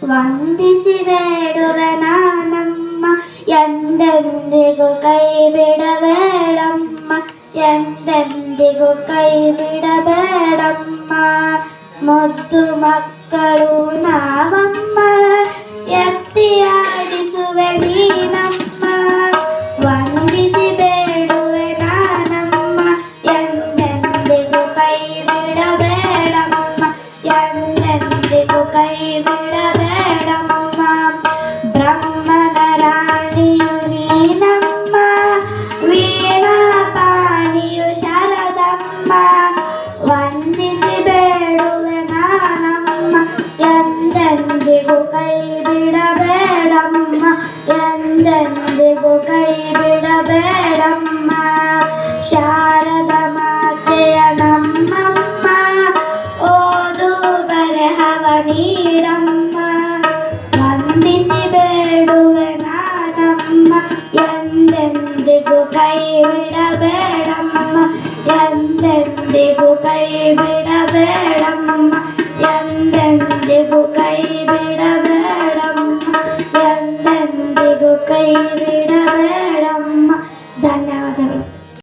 ವಂದಿಸಿ ಬೇಡುವೆ ನಾನಮ್ಮ, ಎಂದೆಂದಿಗೂ ಕೈ ಬಿಡಬೇಡಮ್ಮ, ಎಂದೆಂದಿಗೂ ಕೈ ಬಿಡಬೇಡಮ್ಮ. ಮುದ್ದು ಮಕ್ಕಳು ನಾವಮ್ಮ, ಎತ್ತಿ ಆಡಿಸುವೆ ನೀನಮ್ಮ. ವಂದಿಸಿ ಬೇಡುವೆ ನಾನಮ್ಮ, ಎಂದೆಂದಿಗೂ ಕೈ ಬಿಡಬೇಡಮ್ಮ, ಎಂದೆಂದಿಗೂ ಕೈ ಬಿಡಬೇಡಮ್ಮ. ಬ್ರಹ್ಮನ ರಾಣಿಯು ನೀನಮ್ಮ, ವೀಣಾ ಪಾಣಿಯು ಶಾರದಮ್ಮ. ವಂದಿಸಿ ಬೇಡುವೆ ನಾನಮ್ಮ, ಎಂದೆಂದಿಗೂ ಕೈ ಬಿಡಬೇಡಮ್ಮ, ಎಂದೆಂದಿಗೂ ಕೈ ಬಿಡಬೇಡಮ್ಮ. ಶಾರದ ಮಾತೆಯ ನಮ್ಮಮ್ಮ, ಓದು ಬರಹವ ನೀಡಮ್ಮ. ವಂದಿಸಿ ಬೇಡುವೆ ನಾನಮ್ಮ, ಎಂದೆಂದಿಗೂ ಕೈ ಬಿಡಬೇಡಮ್ಮ, ಎಂದೆಂದಿಗೂ ಕೈ ಬಿಡಬೇಡಮ್ಮ, ಎಂದೆಂದಿಗೂ ಕೈ ಬಿಡಬೇಡಮ್ಮ, ಎಂದೆಂದಿಗೂ ಕೈ